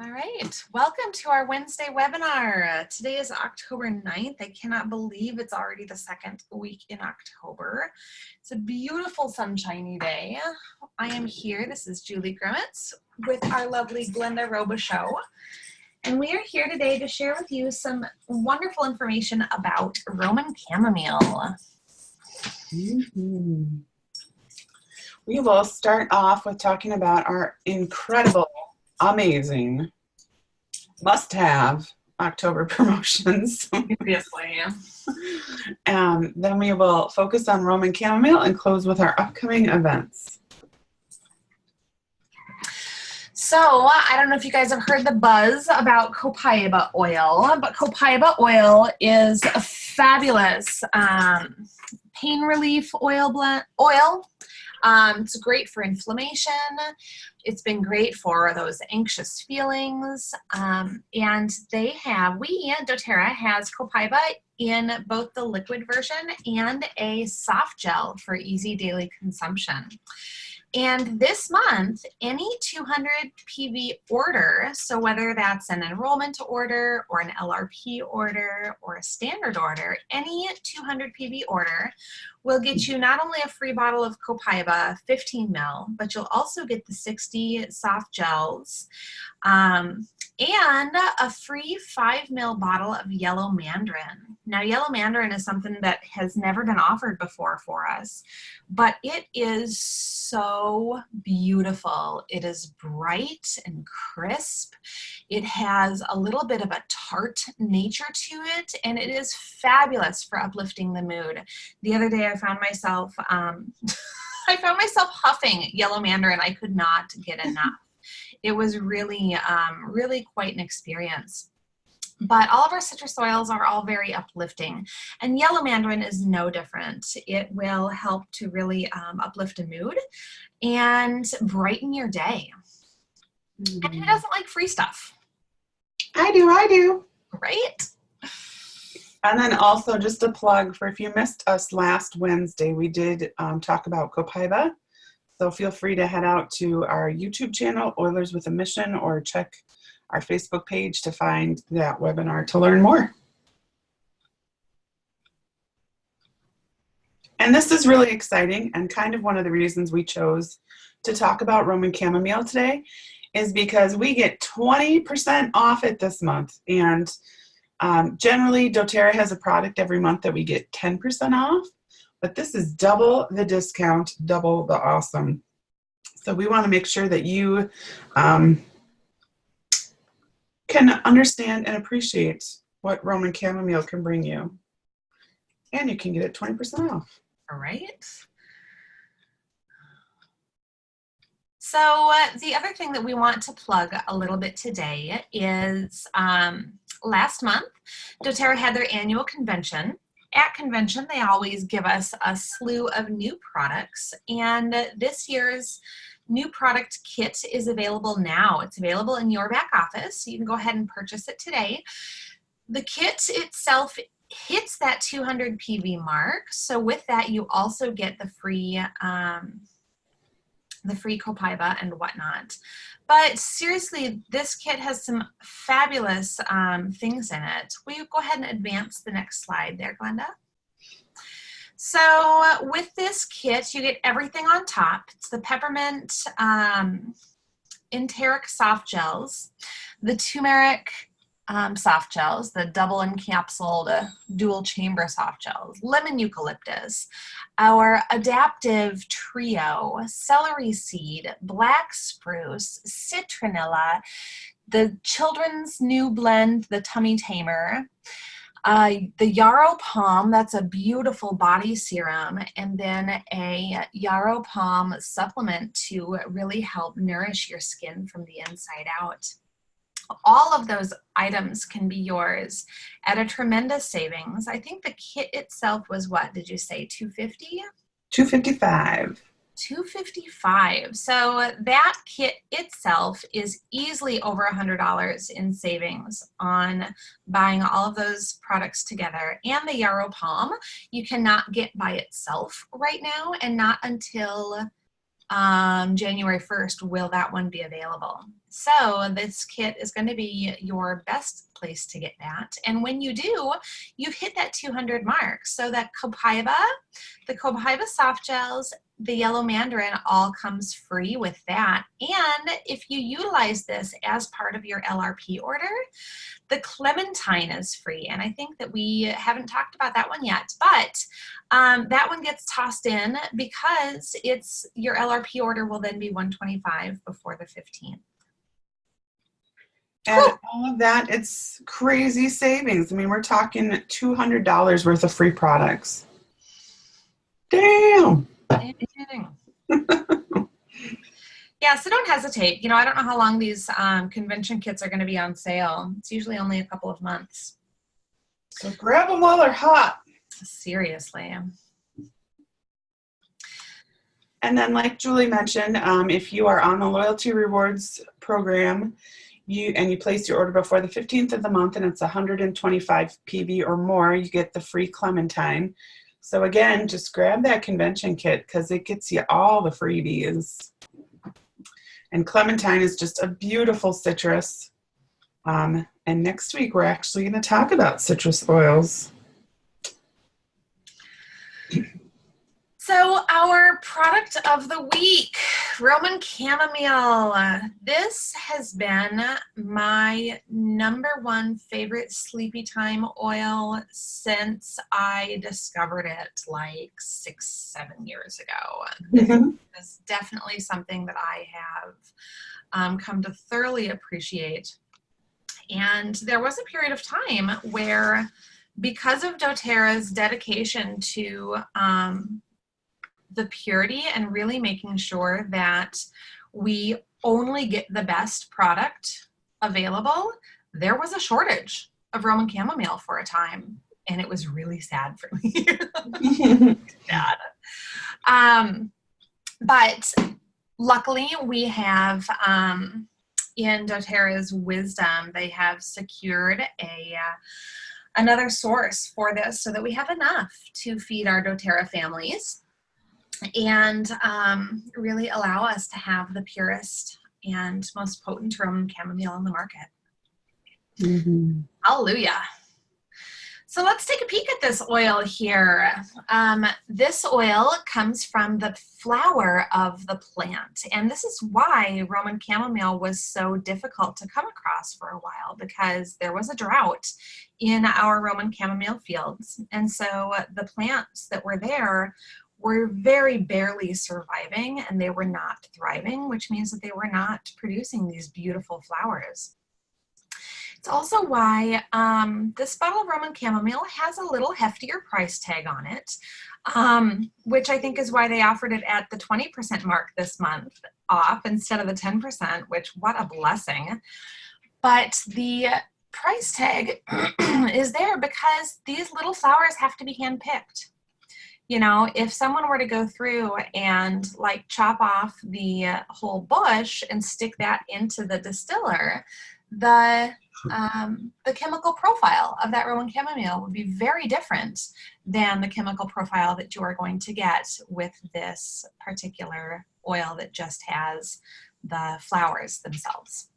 All right, welcome to our Wednesday webinar. Today is October 9th. I cannot believe it's already the second week in October. It's a beautiful sunshiny day. I am here, this is Julie Grimitz with our lovely Glenda Robichaux. And we are here today to share with you some wonderful information about Roman chamomile. We will start off with talking about our incredible, amazing, must-have October promotions. Obviously. Then we will focus on Roman chamomile and close with our upcoming events. So, I don't know if you guys have heard the buzz about copaiba oil, but copaiba oil is a fabulous pain relief oil. It's great for inflammation. It's been great for those anxious feelings. And doTERRA has copaiba in both the liquid version and a soft gel for easy daily consumption. And this month, any 200 PV order, so whether that's an enrollment order or an LRP order or a standard order, any 200 PV order will get you not only a free bottle of copaiba, 15 ml, but you'll also get the 60 soft gels and a free 5 ml bottle of yellow mandarin. Now, yellow mandarin is something that has never been offered before for us, but it is so beautiful. It is bright and crisp. It has a little bit of a tart nature to it, and it is fabulous for uplifting the mood. The other day I found myself huffing yellow mandarin. I could not get enough. It was really, really quite an experience. But all of our citrus oils are all very uplifting, and yellow mandarin is no different. It will help to really uplift a mood and brighten your day. And who doesn't like free stuff? I do. Right? And then also just a plug for if you missed us last Wednesday, we did talk about copaiba. So feel free to head out to our YouTube channel, Oilers with a Mission, or check our Facebook page to find that webinar to learn more. And this is really exciting, and kind of one of the reasons we chose to talk about Roman chamomile today is because we get 20% off it this month. And generally, doTERRA has a product every month that we get 10% off. But this is double the discount, double the awesome. So we want to make sure that you can understand and appreciate what Roman chamomile can bring you. And you can get it 20% off. All right. So the other thing that we want to plug a little bit today is last month, doTERRA had their annual convention. At convention, they always give us a slew of new products, and this year's new product kit is available now. It's available in your back office, so you can go ahead and purchase it today. The kit itself hits that 200 PV mark, so with that, you also get the free copaiba and whatnot. But seriously, this kit has some fabulous things in it. Will you go ahead and advance the next slide there, Glenda? So with this kit, you get everything on top. It's the peppermint enteric soft gels, the turmeric soft gels, the double encapsulated dual chamber soft gels, lemon eucalyptus, our adaptive trio, celery seed, black spruce, citronella, the children's new blend, the tummy tamer, the yarrow palm, that's a beautiful body serum, and then a yarrow palm supplement to really help nourish your skin from the inside out. All of those items can be yours at a tremendous savings. I think the kit itself was, what did you say, $250? $255. $255. So that kit itself is easily over $100 in savings on buying all of those products together. And the yarrow palm you cannot get by itself right now, and not until January 1st, will that one be available. So this kit is going to be your best place to get that. And when you do, you've hit that 200 mark. So that Copaiba, the Copaiba soft gels, the yellow mandarin all comes free with that. And if you utilize this as part of your LRP order, the clementine is free. And I think that we haven't talked about that one yet, but that one gets tossed in because it's your LRP order will then be $125 before the 15th. And all of that, it's crazy savings. I mean, we're talking $200 worth of free products. Damn. Yeah, so don't hesitate. You know, I don't know how long these convention kits are going to be on sale. It's usually only a couple of months. So grab them while they're hot. Seriously. And then, like Julie mentioned, if you are on the Loyalty Rewards program, you place your order before the 15th of the month and it's 125 PB or more, you get the free clementine. So again, just grab that convention kit because it gets you all the freebies. And clementine is just a beautiful citrus. And next week, we're actually going to talk about citrus oils. So our product of the week, Roman Chamomile. This has been my #1 favorite sleepy time oil since I discovered it like 6-7 years ago. It's definitely something that I have come to thoroughly appreciate. And there was a period of time where, because of doTERRA's dedication to the purity and really making sure that we only get the best product available, there was a shortage of Roman Chamomile for a time, and it was really sad for me. Sad. But luckily we have, in doTERRA's wisdom, they have secured another source for this so that we have enough to feed our doTERRA families and really allow us to have the purest and most potent Roman chamomile on the market. Hallelujah. So let's take a peek at this oil here. This oil comes from the flower of the plant. And this is why Roman chamomile was so difficult to come across for a while, because there was a drought in our Roman chamomile fields. And so the plants that were there were very barely surviving, and they were not thriving, which means that they were not producing these beautiful flowers. It's also why this bottle of Roman chamomile has a little heftier price tag on it, which I think is why they offered it at the 20% mark this month off instead of the 10%, which, what a blessing. But the price tag is there because these little flowers have to be handpicked. You know, if someone were to go through and like chop off the whole bush and stick that into the distiller, the chemical profile of that Roman chamomile would be very different than the chemical profile that you are going to get with this particular oil that just has the flowers themselves.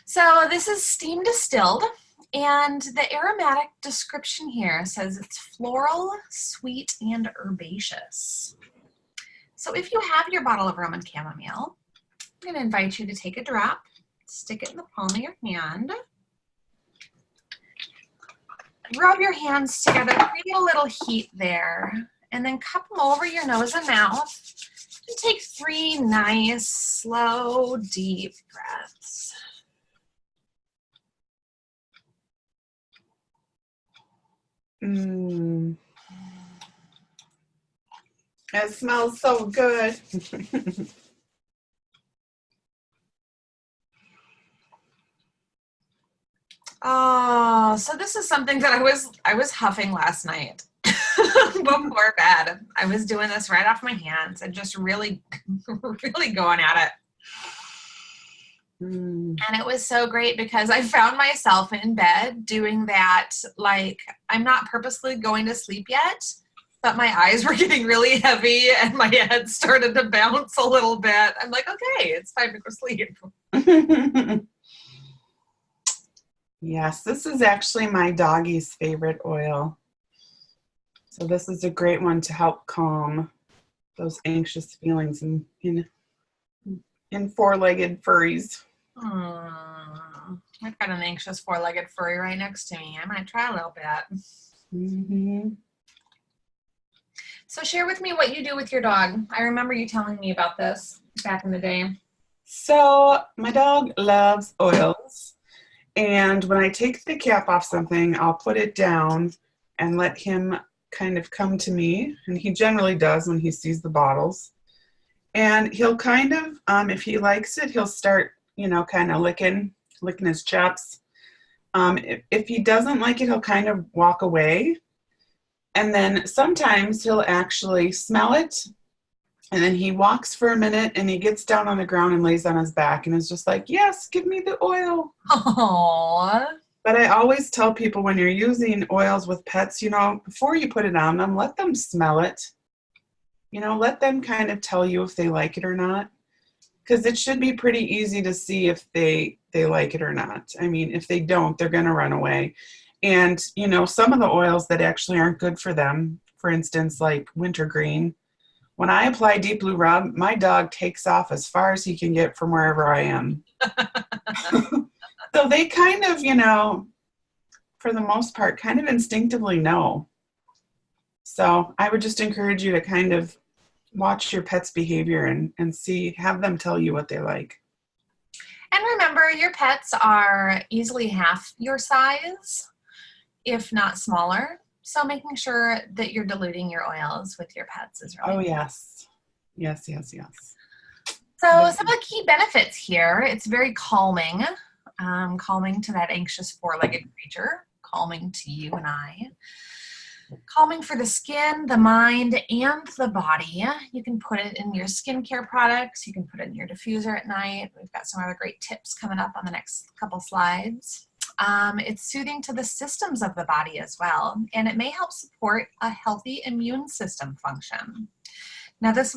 So this is steam distilled. And the aromatic description here says it's floral, sweet, and herbaceous. So if you have your bottle of Roman chamomile, I'm going to invite you to take a drop, stick it in the palm of your hand, rub your hands together, create a little heat there, and then cup them over your nose and mouth, and take 3 nice, slow, deep breaths. It smells so good. Oh, so this is something that I was huffing last night before bed. I was doing this right off my hands and just really, really going at it. And it was so great because I found myself in bed doing that. Like, I'm not purposely going to sleep yet, thought my eyes were getting really heavy and my head started to bounce a little bit. I'm like, okay, it's time to go sleep. Yes, this is actually my doggy's favorite oil. So this is a great one to help calm those anxious feelings in four-legged furries. I've got an anxious four-legged furry right next to me. I might try a little bit. Mm-hmm. So share with me what you do with your dog. I remember you telling me about this back in the day. So my dog loves oils. And when I take the cap off something, I'll put it down and let him kind of come to me. And he generally does when he sees the bottles. And he'll kind of, if he likes it, he'll start, kind of licking his chops. If he doesn't like it, he'll kind of walk away. And then sometimes he'll actually smell it. And then he walks for a minute and he gets down on the ground and lays on his back and is just like, yes, give me the oil. Aww. But I always tell people when you're using oils with pets, before you put it on them, let them smell it. Let them kind of tell you if they like it or not. Because it should be pretty easy to see if they like it or not. I mean, if they don't, they're going to run away. And, some of the oils that actually aren't good for them, for instance, like wintergreen, when I apply Deep Blue Rub, my dog takes off as far as he can get from wherever I am. So they kind of, for the most part, kind of instinctively know. So I would just encourage you to kind of watch your pet's behavior and have them tell you what they like. And remember, your pets are easily half your size, if not smaller. So making sure that you're diluting your oils with your pets is really important. Yes. So some of the key benefits here, it's very calming, calming to that anxious four-legged creature, calming to you and I. Calming for the skin, the mind, and the body. You can put it in your skincare products. You can put it in your diffuser at night. We've got some other great tips coming up on the next couple slides. It's soothing to the systems of the body as well, and it may help support a healthy immune system function. Now this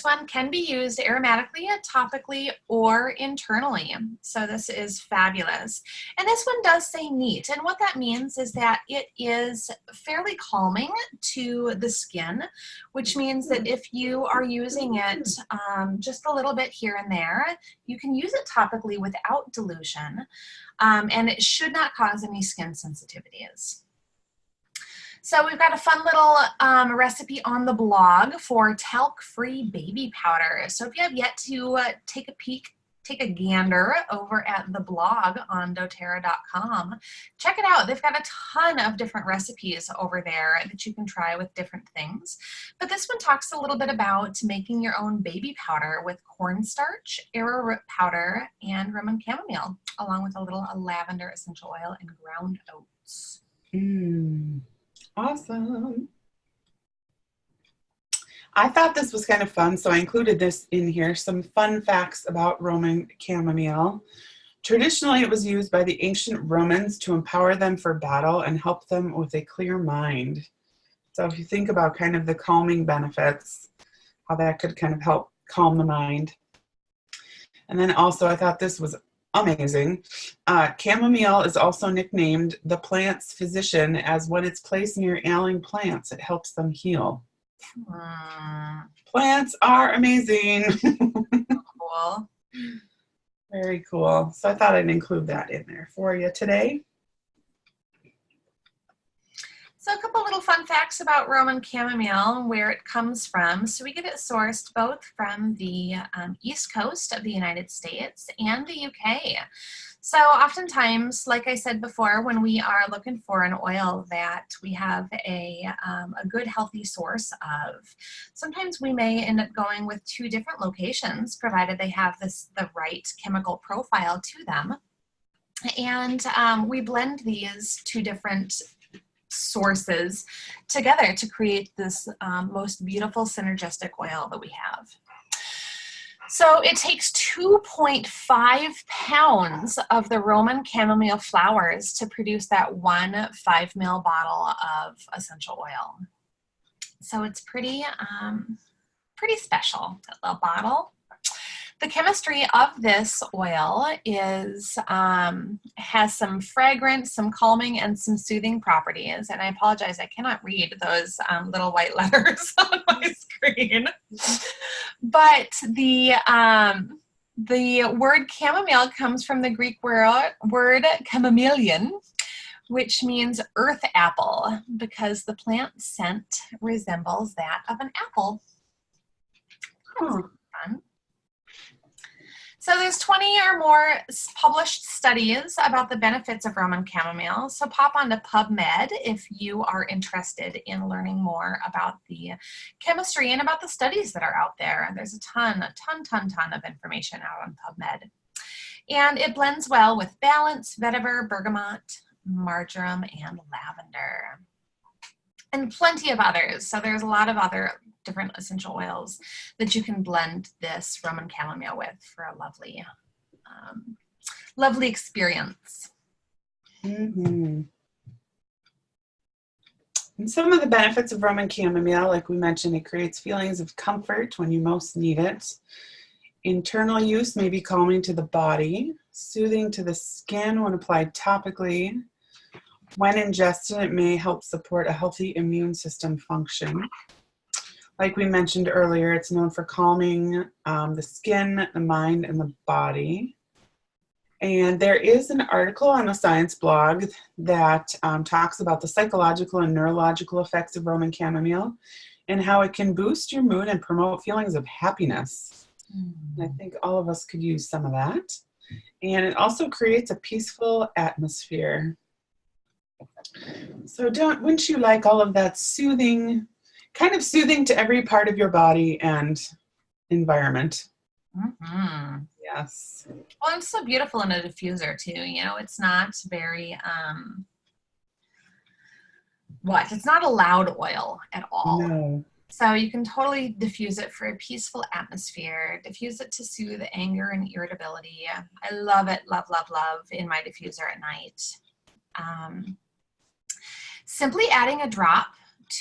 one can be used aromatically, topically, or internally. So this is fabulous. And this one does say neat. And what that means is that it is fairly calming to the skin, which means that if you are using it just a little bit here and there, you can use it topically without dilution. And it should not cause any skin sensitivities. So we've got a fun little recipe on the blog for talc-free baby powder. So if you have yet to take a gander over at the blog on doterra.com, check it out. They've got a ton of different recipes over there that you can try with different things. But this one talks a little bit about making your own baby powder with cornstarch, arrowroot powder, and Roman chamomile, along with a little lavender essential oil and ground oats. Awesome. I thought this was kind of fun, so I included this in here. Some fun facts about Roman chamomile. Traditionally, it was used by the ancient Romans to empower them for battle and help them with a clear mind. So if you think about kind of the calming benefits, how that could kind of help calm the mind. And then also, I thought this was amazing. Chamomile is also nicknamed the plant's physician, as when it's placed near ailing plants, it helps them heal. Plants are amazing. Cool. Very cool. So I thought I'd include that in there for you today. So a couple little fun facts about Roman chamomile and where it comes from. So we get it sourced both from the East Coast of the United States and the UK. So oftentimes, like I said before, when we are looking for an oil that we have a good healthy source of, sometimes we may end up going with two different locations, provided they have the right chemical profile to them. And we blend these two different sources together to create this most beautiful synergistic oil that we have. So it takes 2.5 pounds of the Roman chamomile flowers to produce that 1 5 ml bottle of essential oil. So it's pretty special, that little bottle. The chemistry of this oil is has some fragrance, some calming, and some soothing properties. And I apologize, I cannot read those little white letters on my screen. But the word chamomile comes from the Greek word chamomilion, which means earth apple, because the plant scent resembles that of an apple. Oh. Fun. So there's 20 or more published studies about the benefits of Roman chamomile. So pop onto PubMed if you are interested in learning more about the chemistry and about the studies that are out there. There's a ton of information out on PubMed. And it blends well with balance, vetiver, bergamot, marjoram, and lavender. And plenty of others. So there's a lot of other different essential oils that you can blend this Roman chamomile with for a lovely, lovely experience. Mm-hmm. And some of the benefits of Roman chamomile, like we mentioned, it creates feelings of comfort when you most need it. Internal use may be calming to the body, soothing to the skin when applied topically. When ingested, it may help support a healthy immune system function. Like we mentioned earlier, it's known for calming the skin, the mind, and the body. And there is an article on the science blog that talks about the psychological and neurological effects of Roman chamomile and how it can boost your mood and promote feelings of happiness. I think all of us could use some of that. And it also creates a peaceful atmosphere. So wouldn't you like all of that soothing, kind of soothing to every part of your body and environment? Mm-hmm. Yes. Well, it's so beautiful in a diffuser too. You know, it's not very, it's not a loud oil at all. No. So you can totally diffuse it for a peaceful atmosphere, diffuse it to soothe anger and irritability. I love it, love in my diffuser at night. Simply adding a drop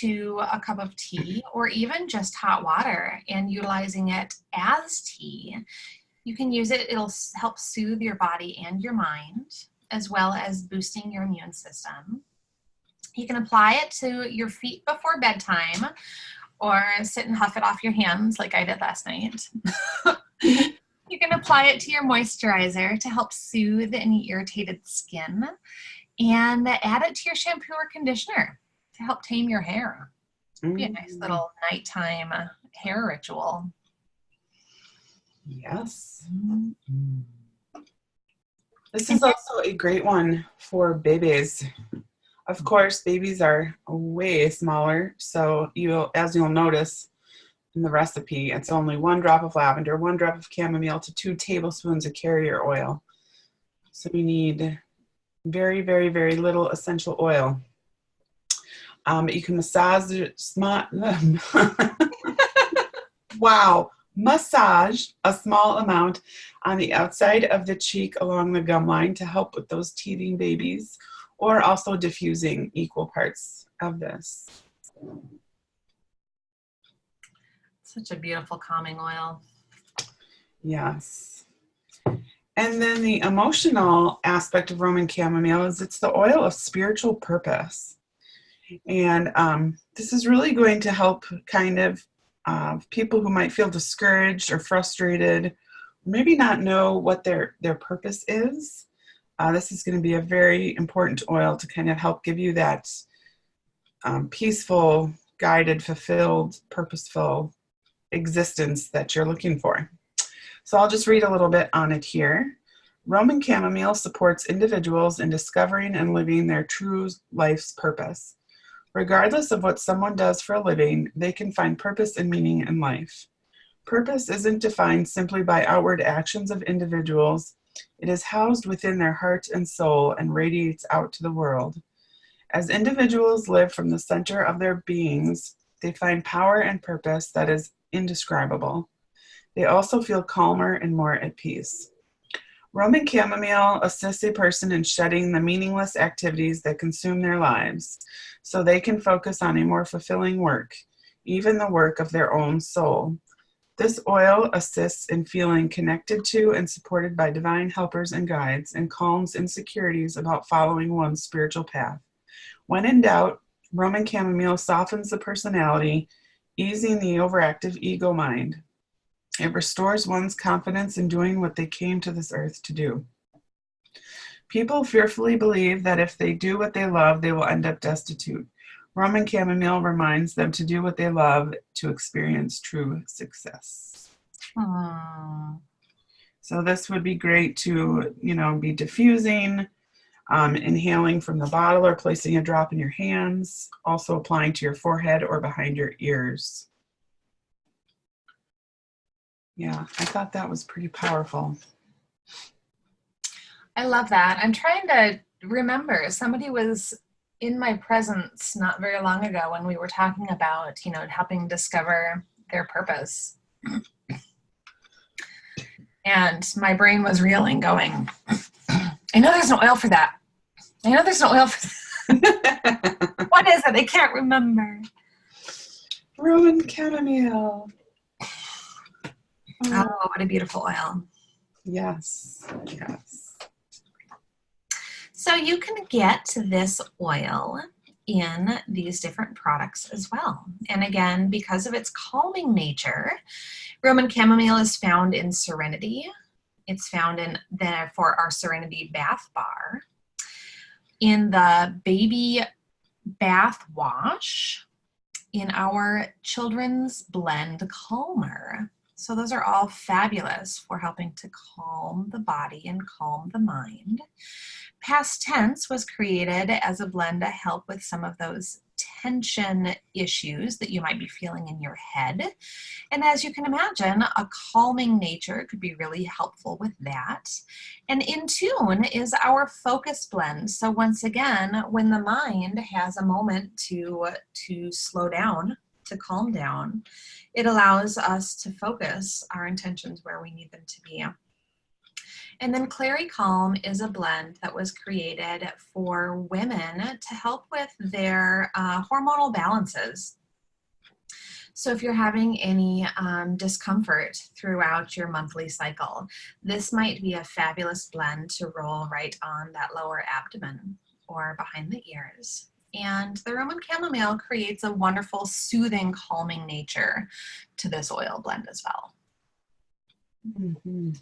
to a cup of tea or even just hot water and utilizing it as tea, you can use it. It'll help soothe your body and your mind, as well as boosting your immune system. You can apply it to your feet before bedtime or sit and huff it off your hands like I did last night. You can apply it to your moisturizer to help soothe any irritated skin, and add it to your shampoo or conditioner to help tame your hair. It'd be a nice little nighttime hair ritual. Yes. This is also a great one for babies. Of course, babies are way smaller, so as you'll notice in the recipe, it's only 1 drop of lavender, 1 drop of chamomile to 2 tablespoons of carrier oil. So you need very, very, very little essential oil. You can massage massage a small amount on the outside of the cheek along the gum line to help with those teething babies, or also diffusing equal parts of this. Such a beautiful calming oil. Yes. And then the emotional aspect of Roman chamomile is it's the oil of spiritual purpose. And this is really going to help kind of people who might feel discouraged or frustrated, maybe not know what their purpose is. This is going to be a very important oil to kind of help give you that peaceful, guided, fulfilled, purposeful existence that you're looking for. So I'll just read a little bit on it here. Roman chamomile supports individuals in discovering and living their true life's purpose. Regardless of what someone does for a living, they can find purpose and meaning in life. Purpose isn't defined simply by outward actions of individuals. It is housed within their heart and soul and radiates out to the world. As individuals live from the center of their beings, they find power and purpose that is indescribable. They also feel calmer and more at peace. Roman chamomile assists a person in shedding the meaningless activities that consume their lives, so they can focus on a more fulfilling work. even the work of their own soul. This oil assists in feeling connected to and supported by divine helpers and guides, and calms insecurities about following one's spiritual path. When in doubt, Roman chamomile softens the personality, easing the overactive ego mind. It restores one's confidence in doing what they came to this earth to do. People fearfully believe that if they do what they love, they will end up destitute. Roman chamomile reminds them to do what they love to experience true success. Aww. So this would be great to, be diffusing, inhaling from the bottle or placing a drop in your hands, also applying to your forehead or behind your ears. Yeah, I thought that was pretty powerful. I love that. I'm trying to remember. Somebody was in my presence not very long ago when we were talking about, helping discover their purpose. And my brain was reeling, going, I know there's no oil for that. I know there's no oil for that. What is it? I can't remember. Roman chamomile. Oh, what a beautiful oil. Yes. So you can get this oil in these different products as well. And again, because of its calming nature, Roman chamomile is found in Serenity. It's found for our Serenity bath bar, in the baby bath wash, in our children's blend calmer. So those are all fabulous for helping to calm the body and calm the mind. Past tense was created as a blend to help with some of those tension issues that you might be feeling in your head. And as you can imagine, a calming nature could be really helpful with that. And In Tune is our focus blend. So once again, when the mind has a moment to slow down, to calm down, it allows us to focus our intentions where we need them to be. And then Clary Calm is a blend that was created for women to help with their hormonal balances. So if you're having any discomfort throughout your monthly cycle, this might be a fabulous blend to roll right on that lower abdomen or behind the ears. And the Roman chamomile creates a wonderful, soothing, calming nature to this oil blend as well. Mm-hmm.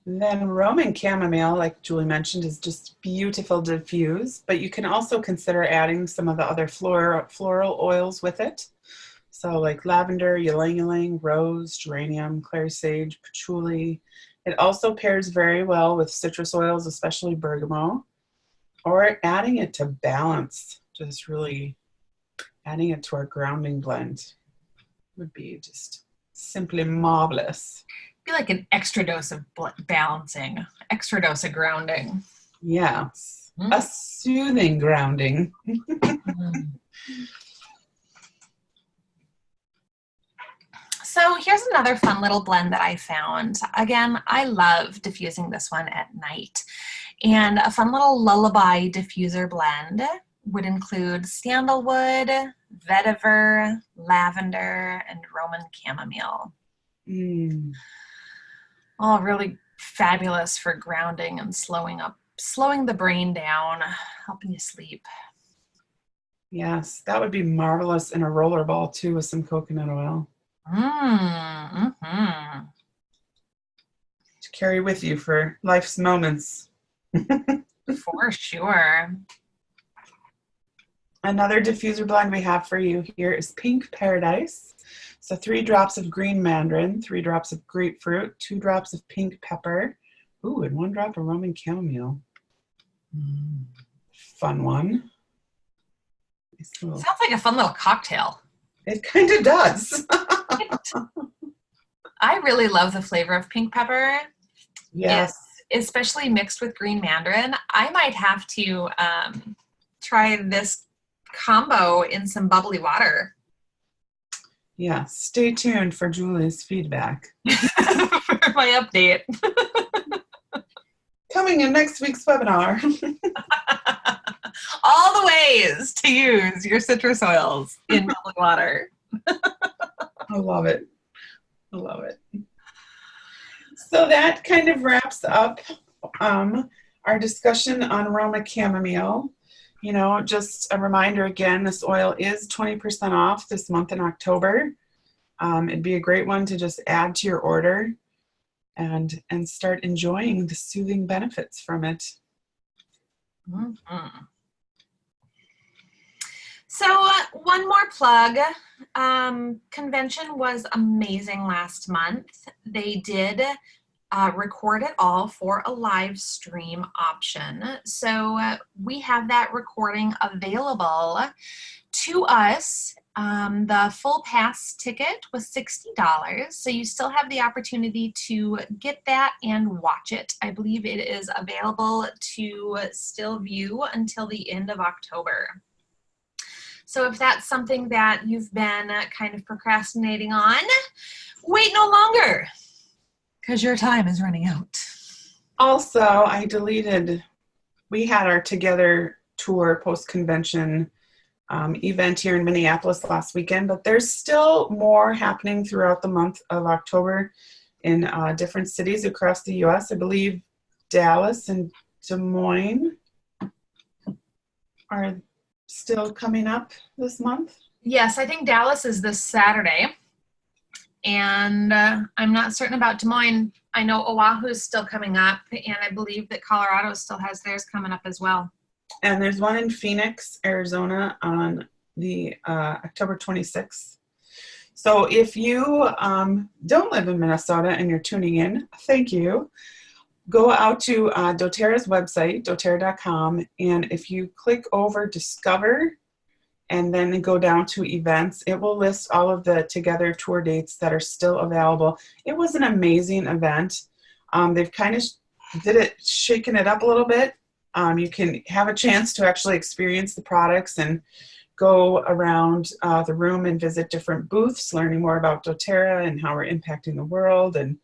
Then Roman chamomile, like Julie mentioned, is just beautiful to diffuse, but you can also consider adding some of the other floral oils with it. So like lavender, ylang-ylang, rose, geranium, clary sage, patchouli. It also pairs very well with citrus oils, especially bergamot, or adding it to balance, just really adding it to our grounding blend would be just simply marvelous. Be like an extra dose of balancing, extra dose of grounding. Yes, a soothing grounding. So here's another fun little blend that I found. Again, I love diffusing this one at night. And a fun little lullaby diffuser blend would include sandalwood, vetiver, lavender, and Roman chamomile. All really fabulous for grounding and slowing the brain down, helping you sleep. Yes, that would be marvelous in a roller ball too with some coconut oil. Mm-hmm. To carry with you for life's moments. For sure. Another diffuser blend we have for you here is Pink Paradise. So 3 drops of green mandarin, 3 drops of grapefruit, 2 drops of pink pepper, and 1 drop of Roman chamomile. Fun one. Sounds like a fun little cocktail. It kind of does. I really love the flavor of pink pepper. Yes. Especially mixed with green mandarin. I might have to try this combo in some bubbly water. Yeah, stay tuned for Julie's feedback. For my update. Coming in next week's webinar. all the ways to use your citrus oils in bubbly water. I love it. I love it. So that kind of wraps up our discussion on Roma Chamomile. You know, just a reminder again, this oil is 20% off this month in October. It'd be a great one to just add to your order and start enjoying the soothing benefits from it. Mm-hmm. So one more plug. Convention was amazing last month. They did record it all for a live stream option. So we have that recording available to us. The full pass ticket was $60, so you still have the opportunity to get that and watch it. I believe it is available to still view until the end of October. So if that's something that you've been kind of procrastinating on, wait no longer, because your time is running out. Also, we had our Together tour post-convention event here in Minneapolis last weekend, but there's still more happening throughout the month of October in different cities across the U.S. I believe Dallas and Des Moines are still coming up this month. Yes, I think Dallas is this Saturday, and I'm not certain about Des Moines. I know Oahu is still coming up, and I believe that Colorado still has theirs coming up as well. And there's one in Phoenix, Arizona on the October 26th. So if you don't live in Minnesota and you're tuning in, thank you. Go out to doTERRA's website, doTERRA.com, and if you click over Discover and then go down to events, it will list all of the Together tour dates that are still available. It was an amazing event. They've kind of shaken it up a little bit. You can have a chance to actually experience the products and go around the room and visit different booths, learning more about doTERRA and how we're impacting the world, and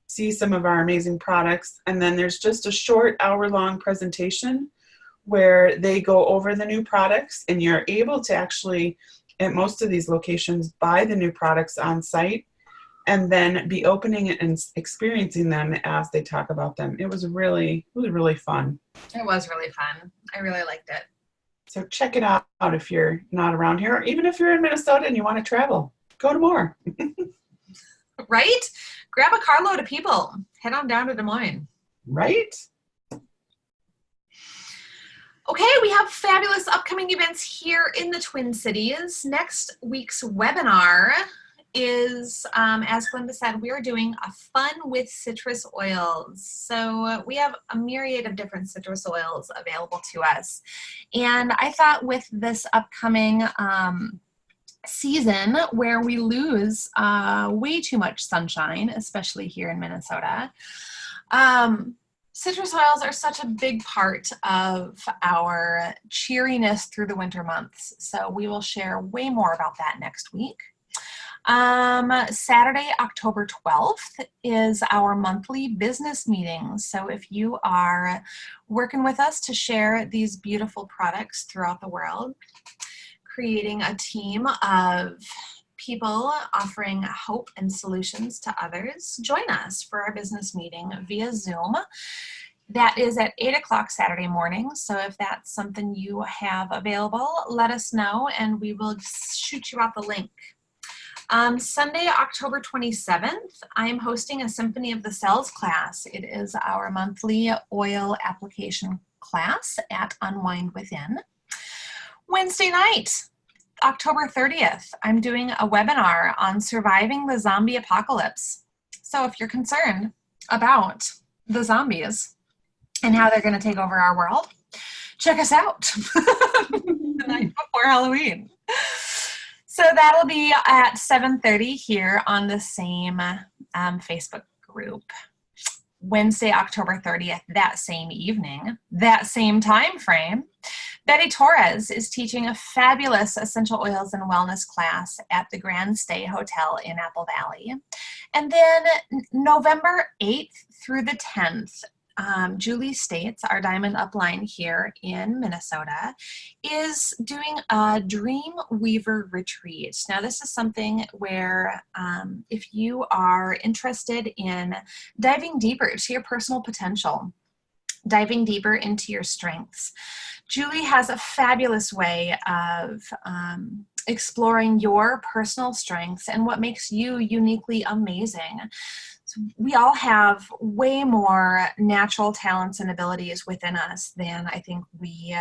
see some of our amazing products. And then there's just a short hour-long presentation where they go over the new products, and you're able to actually, at most of these locations, buy the new products on site and then be opening it and experiencing them as they talk about them. It was really fun. It was really fun. I really liked it. So check it out if you're not around here, or even if you're in Minnesota and you want to travel, go to more. Right? Grab a carload of people. Head on down to Des Moines. Right? Okay, we have fabulous upcoming events here in the Twin Cities. Next week's webinar is, as Glenda said, we are doing a fun with citrus oils. So we have a myriad of different citrus oils available to us. And I thought with this upcoming season where we lose way too much sunshine, especially here in Minnesota, citrus oils are such a big part of our cheeriness through the winter months. So we will share way more about that next week. Saturday, October 12th is our monthly business meeting. So if you are working with us to share these beautiful products throughout the world, creating a team of people offering hope and solutions to others, join us for our business meeting via Zoom. That is at 8 o'clock Saturday morning. So if that's something you have available, let us know and we will shoot you out the link. Sunday, October 27th, I am hosting a Symphony of the Cells class. It is our monthly oil application class at Unwind Within. Wednesday night, October 30th, I'm doing a webinar on surviving the zombie apocalypse. So if you're concerned about the zombies and how they're going to take over our world, check us out the night before Halloween. So that'll be at 7:30 here on the same Facebook group. Wednesday, October 30th, that same evening, that same time frame, Betty Torres is teaching a fabulous essential oils and wellness class at the Grand Stay Hotel in Apple Valley. And then November 8th through the 10th, Julie States, our Diamond Upline here in Minnesota, is doing a Dream Weaver retreat. Now, this is something where if you are interested in diving deeper to your personal potential, diving deeper into your strengths, Julie has a fabulous way of exploring your personal strengths and what makes you uniquely amazing. So we all have way more natural talents and abilities within us than I think we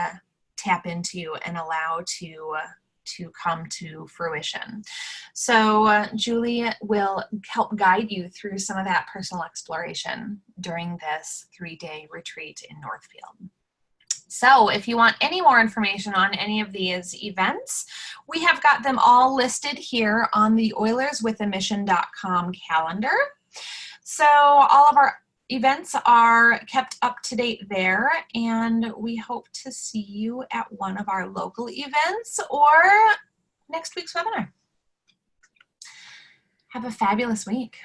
tap into and allow to come to fruition. So Julie will help guide you through some of that personal exploration during this 3-day retreat in Northfield. So if you want any more information on any of these events, we have got them all listed here on the OilersWithAMission.com calendar. So all of our events are kept up to date there, and we hope to see you at one of our local events or next week's webinar. Have a fabulous week.